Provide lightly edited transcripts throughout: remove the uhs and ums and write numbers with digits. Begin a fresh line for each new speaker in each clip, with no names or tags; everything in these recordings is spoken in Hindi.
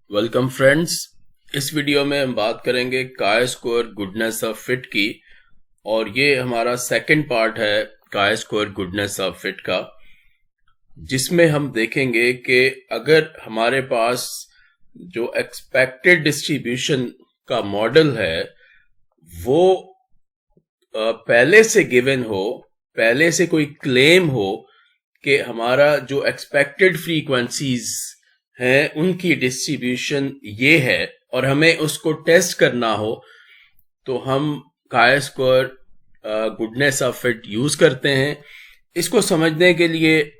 Welcome friends. इस वीडियो में हम बात करेंगे काई स्क्वायर गुडनेस ऑफ फिट की, और ये हमारा सेकंड पार्ट है काई स्क्वायर गुडनेस ऑफ फिट का, जिसमें हम देखेंगे कि अगर हमारे पास जो एक्सपेक्टेड डिस्ट्रीब्यूशन का मॉडल है वो पहले से गिवन हो, पहले से कोई क्लेम हो कि हमारा जो एक्सपेक्टेड फ्रीक्वेंसीज हैं उनकी डिस्ट्रीब्यूशन ये है और हमें उसको टेस्ट करना हो, तो हम काई square goodness of fit use करते हैं। इसको समझने के लिए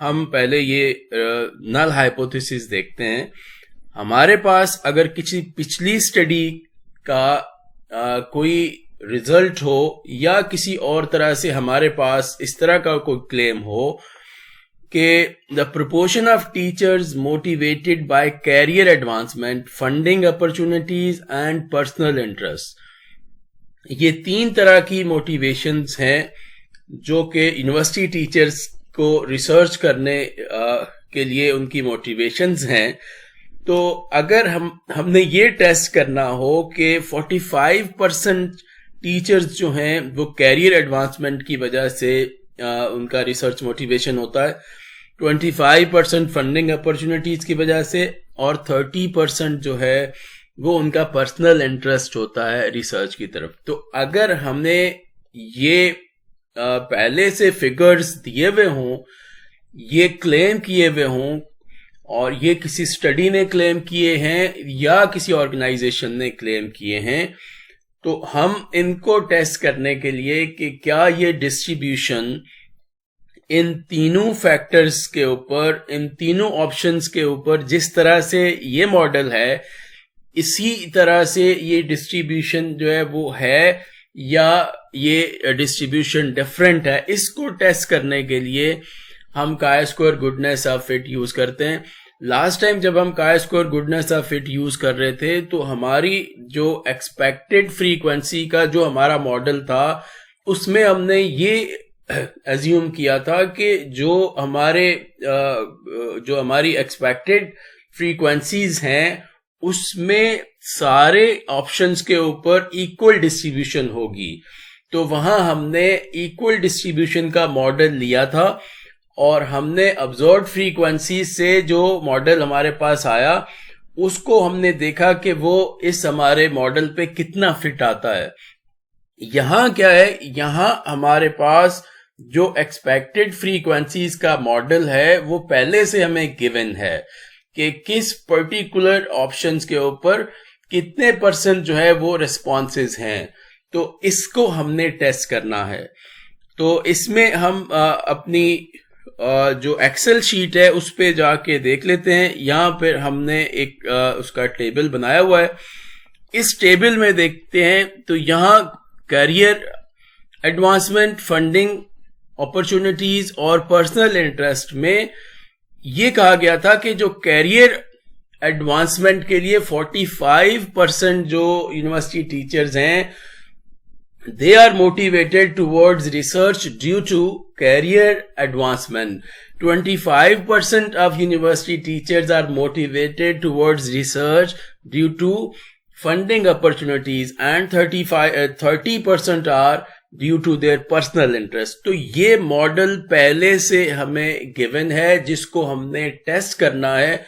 हम पहले ये नल हाइपोथेसिस देखते हैं। हमारे पास अगर किसी पिछली स्टडी का कोई रिजल्ट हो या किसी और तरह से हमारे पास इस तरह का कोई क्लेम हो कि the proportion of teachers motivated by career advancement, funding opportunities and personal interest, ये तीन तरह की मोटिवेशंस हैं जो कि यूनिवर्सिटी टीचर्स को रिसर्च करने के लिए उनकी मोटिवेशंस हैं। तो अगर हमने ये टेस्ट करना हो कि 45% टीचर्स जो हैं वो कैरियर एडवांसमेंट की वजह से उनका रिसर्च मोटिवेशन होता है, 25% फंडिंग अपॉर्चुनिटीज की वजह से, और 30% जो है वो उनका पर्सनल इंटरेस्ट होता है रिसर्च की तरफ। तो अगर हमने ये पहले से फिगर्स दिए हुए हों, ये क्लेम किए हुए हों, और ये किसी स्टडी ने क्लेम किए हैं या किसी ऑर्गेनाइजेशन ने क्लेम किए हैं, तो हम इनको टेस्ट करने के लिए कि क्या ये डिस्ट्रीब्यूशन इन तीनों फैक्टर्स के ऊपर, इन तीनों ऑप्शंस के ऊपर जिस तरह से ये मॉडल है इसी तरह से ये डिस्ट्रीब्यूशन जो है वो है या ये डिस्ट्रीब्यूशन डिफरेंट है, इसको टेस्ट करने के लिए हम काई square goodness of fit use करते हैं। लास्ट टाइम जब हम काई square goodness of fit use कर रहे थे तो हमारी जो एक्सपेक्टेड फ्रीक्वेंसी का जो हमारा मॉडल था उसमें हमने ये एज्यूम किया था कि जो हमारी एक्सपेक्टेड फ्रीक्वेंसीज हैं उसमें सारे ऑप्शंस के ऊपर इक्वल डिस्ट्रीब्यूशन होगी। तो वहां हमने इक्वल डिस्ट्रीब्यूशन का मॉडल लिया था और हमने ऑब्जर्व्ड फ्रीक्वेंसी से जो मॉडल हमारे पास आया उसको हमने देखा कि वो इस हमारे मॉडल पे कितना फिट आता है। यहां क्या है, यहां हमारे पास जो एक्सपेक्टेड फ्रीक्वेंसीज का मॉडल है वो पहले से हमें गिवन है कि किस पर्टिकुलर ऑप्शंस के ऊपर कितने परसेंट जो है वो रिस्पॉन्सेज हैं। तो इसको हमने टेस्ट करना है। तो इसमें हम अपनी जो एक्सेल शीट है उस पे जाके देख लेते हैं। यहाँ पर हमने एक उसका टेबल बनाया हुआ है। इस टेबल में देखते हैं तो यहाँ करियर एडवांसमेंट, फंडिंग अपॉर्चुनिटीज और पर्सनल इंटरेस्ट में ये कहा गया था कि जो कैरियर एडवांसमेंट के लिए 45% जो यूनिवर्सिटी टीचर्स हैं they are motivated towards research due to career advancement. 25% of university teachers are motivated towards research due to funding opportunities and 30% are due to their personal interest. तो ये मॉडल पहले से हमें गिवन है जिसको हमने टेस्ट करना है।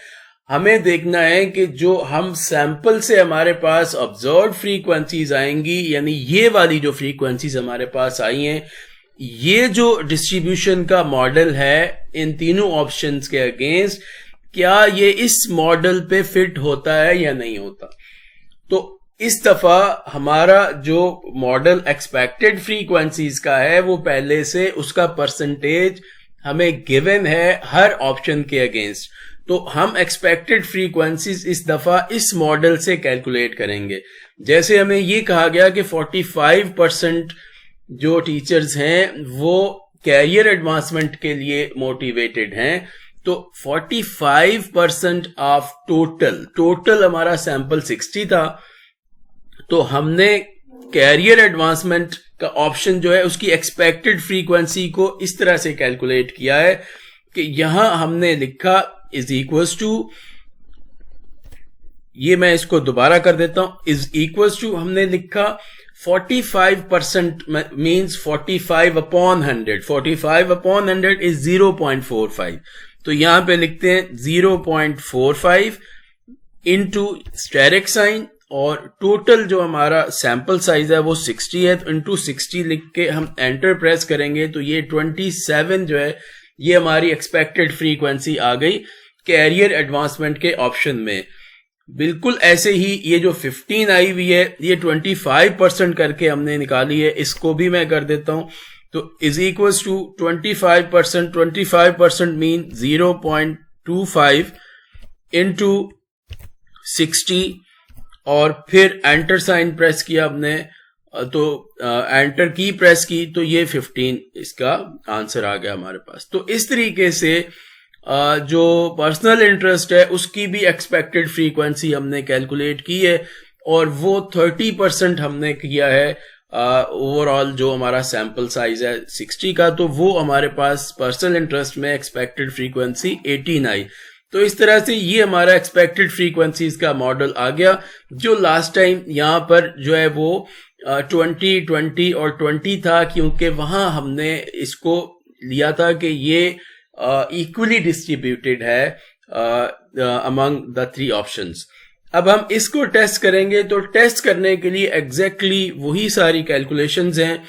हमें देखना है कि जो हम सैंपल से हमारे पास ऑब्जर्व्ड फ्रीक्वेंसीज आएंगी, यानी ये वाली जो फ्रीक्वेंसीज हमारे पास आई हैं, ये जो डिस्ट्रीब्यूशन का मॉडल है इन तीनों ऑप्शंस के अगेंस्ट, क्या ये इस मॉडल पे फिट होता है या नहीं होता। तो इस दफा हमारा जो मॉडल एक्सपेक्टेड फ्रीक्वेंसीज का है वो पहले से उसका परसेंटेज हमें गिवन है हर ऑप्शन के अगेंस्ट। तो हम एक्सपेक्टेड फ्रीक्वेंसीज इस दफा इस मॉडल से कैलकुलेट करेंगे। जैसे हमें ये कहा गया कि 45% जो टीचर्स हैं वो कैरियर एडवांसमेंट के लिए मोटिवेटेड हैं, तो 45% ऑफ टोटल हमारा सैंपल 60 था, तो हमने कैरियर एडवांसमेंट का ऑप्शन जो है उसकी एक्सपेक्टेड फ्रीक्वेंसी को इस तरह से कैलकुलेट किया है कि यहां हमने लिखा इज इक्वल्स टू ये मैं इसको दोबारा कर देता हूं, इज इक्वल्स टू हमने लिखा 45% मीन्स 45 अपॉन 100, 45 अपॉन 100 इज 0.45, तो यहां पे लिखते हैं 0.45 इंटू स्टेरिक साइन, और टोटल जो हमारा सैंपल साइज है वो 60 है, तो इंटू 60 लिख के हम एंटर प्रेस करेंगे तो ये 27 जो है ये हमारी एक्सपेक्टेड फ्रीक्वेंसी आ गई कैरियर एडवांसमेंट के ऑप्शन में। बिल्कुल ऐसे ही ये जो 15 आई हुई है ये 25% करके हमने निकाली है, इसको भी मैं कर देता हूं, तो is equals to 25%, 25% mean 0.25 into 60, और फिर एंटर साइन प्रेस किया हमने, तो एंटर की प्रेस की तो ये 15 इसका आंसर आ गया हमारे पास। तो इस तरीके से जो पर्सनल इंटरेस्ट है उसकी भी एक्सपेक्टेड फ्रीक्वेंसी हमने कैलकुलेट की है, और वो 30% हमने किया है ओवरऑल जो हमारा सैंपल साइज है 60 का, तो वो हमारे पास पर्सनल इंटरेस्ट में एक्सपेक्टेड फ्रीक्वेंसी 18 आई। तो इस तरह से ये हमारा एक्सपेक्टेड फ्रीक्वेंसीज का मॉडल आ गया, जो लास्ट टाइम यहाँ पर जो है वो 20, 20 और 20 था, क्योंकि वहां हमने इसको लिया था कि ये इक्वली डिस्ट्रीब्यूटेड है अमंग द 3 ऑप्शंस। अब हम इसको टेस्ट करेंगे, तो टेस्ट करने के लिए एग्जैक्टली वही सारी कैलकुलेशंस हैं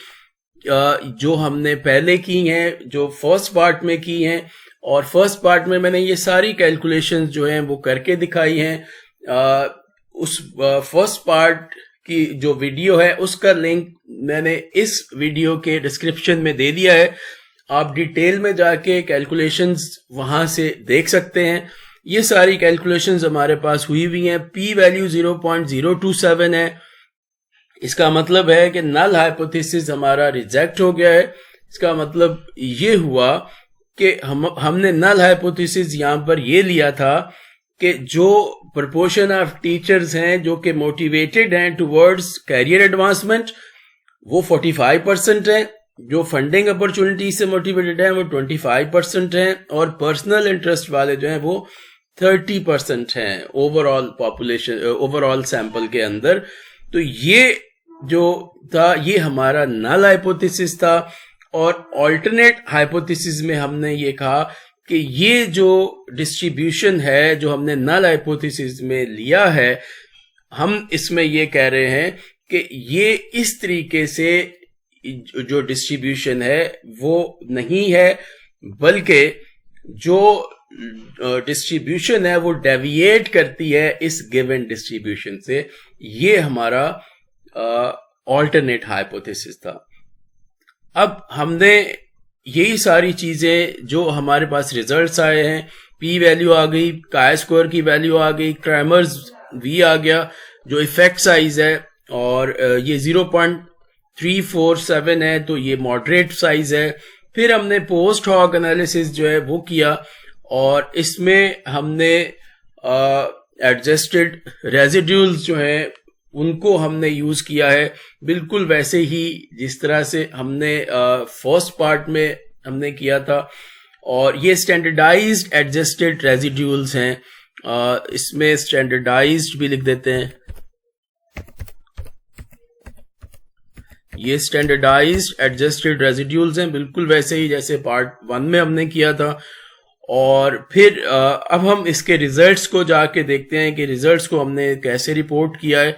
जो हमने पहले की हैं, जो फर्स्ट पार्ट में की हैं, और फर्स्ट पार्ट में मैंने ये सारी कैलकुलेशंस जो हैं वो करके दिखाई हैं। उस फर्स्ट पार्ट की जो वीडियो है उसका लिंक मैंने इस वीडियो के डिस्क्रिप्शन में दे दिया है, आप डिटेल में जाके कैलकुलेशंस वहां से देख सकते हैं। ये सारी कैलकुलेशंस हमारे पास हुई हुई हैं। पी वैल्यू 0.027 है, इसका मतलब है कि नल हाइपोथेसिस हमारा रिजेक्ट हो गया है। इसका मतलब ये हुआ कि हमने नल हाइपोथेसिस यहां पर ये लिया था कि जो प्रोपोर्शन ऑफ टीचर्स हैं जो कि मोटिवेटेड हैं टुवर्ड्स कैरियर एडवांसमेंट वो 45% है, जो फंडिंग अपॉर्चुनिटी से मोटिवेटेड हैं वो 25% हैं, और पर्सनल इंटरेस्ट वाले जो हैं वो 30% हैं ओवरऑल पॉपुलेशन, ओवरऑल सैंपल के अंदर। तो ये जो था ये हमारा नल हाइपोथेसिस था, और ऑल्टरनेट हाइपोथेसिस में हमने ये कहा कि ये जो डिस्ट्रीब्यूशन है जो हमने नल हाइपोथेसिस में लिया है, हम इसमें ये कह रहे हैं कि ये इस तरीके से जो डिस्ट्रीब्यूशन है वो नहीं है, बल्कि जो डिस्ट्रीब्यूशन है वो डेविएट करती है इस गिवन डिस्ट्रीब्यूशन से। ये हमारा ऑल्टरनेट हाइपोथेसिस था। अब हमने यही सारी चीजें जो हमारे पास रिजल्ट्स आए हैं, पी वैल्यू आ गई, काई स्क्वायर की वैल्यू आ गई, क्रैमर्स वी आ गया, जो इफेक्ट साइज है, और ये 0.347 है, तो ये मॉडरेट साइज है। फिर हमने पोस्ट हॉक एनालिसिस जो है वो किया, और इसमें हमने एडजस्टेड रेजिड्यूल्स जो हैं उनको हमने यूज किया है, बिल्कुल वैसे ही जिस तरह से हमने फर्स्ट पार्ट में हमने किया था। और ये स्टैंडर्डाइज्ड एडजस्टेड रेजिड्यूल्स हैं, इसमें स्टैंडर्डाइज्ड भी लिख देते हैं, ये स्टैंडर्डाइज्ड एडजस्टेड रेजिड्यूल्स हैं, बिल्कुल वैसे ही जैसे पार्ट 1 में हमने किया था। और फिर अब हम इसके रिजल्ट्स को जाके देखते हैं कि रिजल्ट्स को हमने कैसे रिपोर्ट किया है।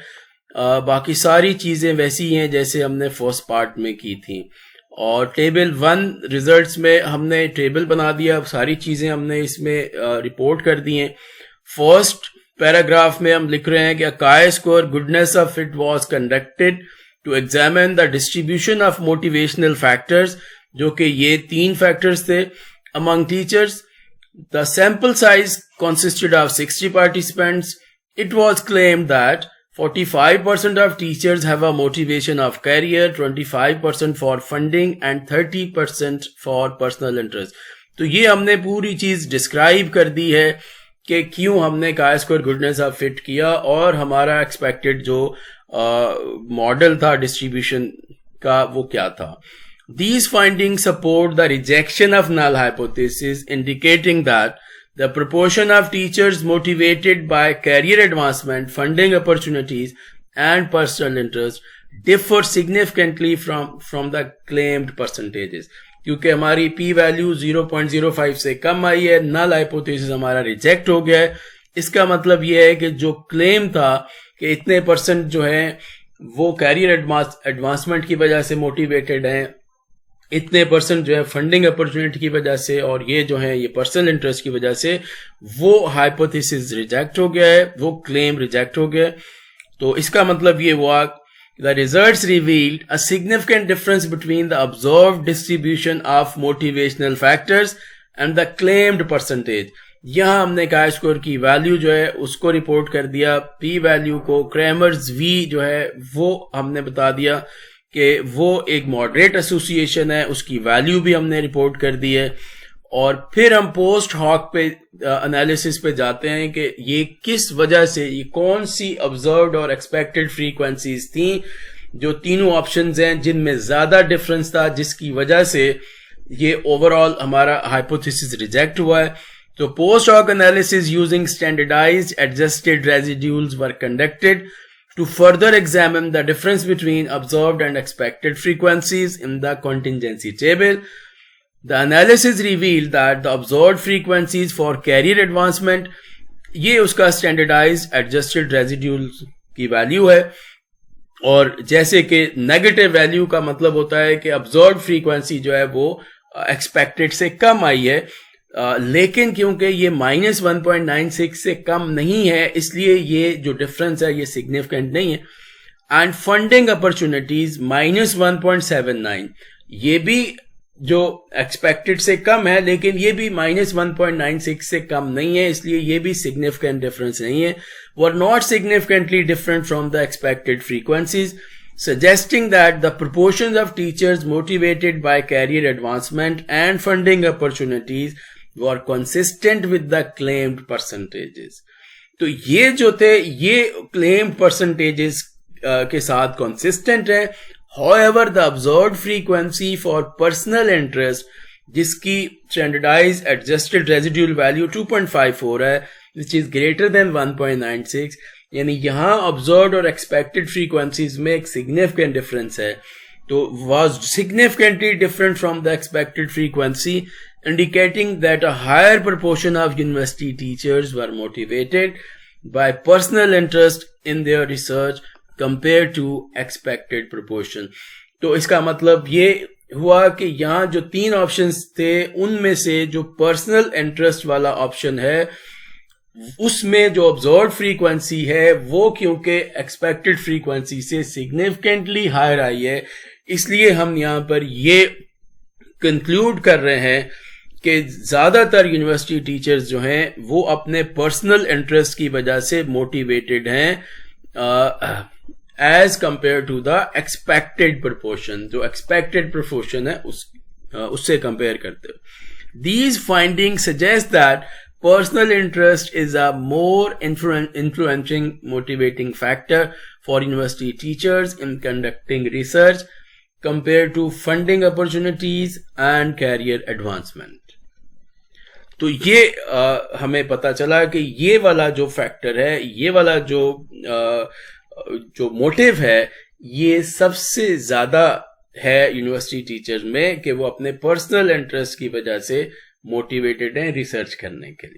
बाकी सारी चीजें वैसी हैं जैसे हमने फर्स्ट पार्ट में की थी, और टेबल 1 रिजल्ट्स में हमने टेबल बना दिया, सारी चीजें हमने इसमें रिपोर्ट कर दी हैं। फर्स्ट पैराग्राफ में हम लिख रहे हैं कि chi square goodness of fit was conducted to examine the distribution of motivational factors, जो कि ये 3 फैक्टर्स थे among teachers. The sample size consisted of 60 participants. It was claimed that 45% of teachers have a motivation of career, 25% for funding and 30% for personal interest. तो ये हमने पूरी चीज डिस्क्राइब कर दी है कि क्यों हमने काई स्क्वायर गुडनेस ऑफ फिट किया, और हमारा एक्सपेक्टेड जो मॉडल था डिस्ट्रीब्यूशन का वो क्या था। These findings support the rejection of null hypothesis, indicating that The proportion of teachers motivated by career advancement, funding opportunities, and personal interest differ significantly from the claimed percentages. क्योंकि हमारी p वैल्यू 0.05 से कम आई है, नल हाइपोथेसिस हमारा रिजेक्ट हो गया है. इसका मतलब यह है कि जो क्लेम था कि इतने परसेंट जो है वो कैरियर एडवांसमेंट की वजह से मोटिवेटेड हैं, इतने परसेंट जो है फंडिंग अपॉर्चुनिटी की वजह से, और ये जो है ये पर्सनल इंटरेस्ट की वजह से, वो हाइपोथेसिस रिजेक्ट हो गया है, वो क्लेम रिजेक्ट हो गया. तो इसका मतलब ये हुआ, the results revealed a significant difference between the observed distribution of motivational factors and the claimed percentage. यहां हमने chi स्कोर की वैल्यू जो है उसको रिपोर्ट कर दिया, p वैल्यू को, क्रैमर्स v जो है वो हमने बता दिया कि वो एक मॉडरेट एसोसिएशन है, उसकी वैल्यू भी हमने रिपोर्ट कर दी है. और फिर हम पोस्ट हॉक पे एनालिसिस पे जाते हैं कि ये किस वजह से, ये कौन सी ऑब्जर्व्ड और एक्सपेक्टेड फ्रीक्वेंसीज थी, जो तीनों ऑप्शंस हैं जिनमें ज्यादा डिफरेंस था, जिसकी वजह से ये ओवरऑल हमारा हाइपोथेसिस रिजेक्ट हुआ है. तो post hoc analysis using standardised adjusted residuals were conducted to further examine the difference between observed and expected frequencies in the contingency table. The analysis revealed that the observed frequencies for career advancement, ये उसका standardized adjusted residuals की वैल्यू है, और जैसे कि नेगेटिव वैल्यू का मतलब होता है कि observed frequency जो है वो expected से कम आई है, लेकिन क्योंकि ये -1.96 से कम नहीं है, इसलिए ये जो डिफरेंस है ये सिग्निफिकेंट नहीं है. एंड फंडिंग अपॉर्चुनिटीज -1.79, ये भी जो एक्सपेक्टेड से कम है, लेकिन ये भी -1.96 से कम नहीं है, इसलिए ये भी सिग्निफिकेंट डिफरेंस नहीं है. Were not significantly different from the expected frequencies, suggesting that the proportions of teachers motivated by career advancement and funding opportunities were consistent with the claimed percentages. तो ये जो थे ये claimed percentages के साथ consistent है. However, the observed frequency for personal interest, जिसकी standardized adjusted residual value 2.54 है, which is greater than 1.96, यानी यहां ऑब्जर्व्ड और एक्सपेक्टेड फ्रीक्वेंसीज में एक सिग्निफिकेंट डिफरेंस है. तो was significantly different from the expected frequency, indicating that a higher proportion of university teachers were motivated by personal interest in their research compare to expected proportion. तो इसका मतलब ये हुआ कि यहाँ जो तीन ऑप्शंस थे उनमें से जो पर्सनल इंटरेस्ट वाला ऑप्शन है उसमें जो ऑब्जर्व्ड फ्रीक्वेंसी है वो क्योंकि एक्सपेक्टेड फ्रीक्वेंसी से सिग्निफिकेंटली हायर आई है, इसलिए हम यहां पर ये कंक्लूड कर रहे हैं कि ज्यादातर यूनिवर्सिटी टीचर्स जो हैं वो अपने पर्सनल इंटरेस्ट की वजह से मोटिवेटेड हैं as compare to the expected proportion. जो एक्सपेक्टेड प्रोपोर्शन है उससे कंपेयर करते हो. These findings suggest that personal interest is a more influencing motivating factor for university teachers in conducting research compared to funding opportunities and career advancement. तो ये हमें पता चला कि ये वाला जो फैक्टर है, ये वाला जो मोटिव है, ये सबसे ज्यादा है यूनिवर्सिटी टीचर्स में कि वो अपने पर्सनल इंटरेस्ट की वजह से मोटिवेटेड हैं रिसर्च करने के लिए.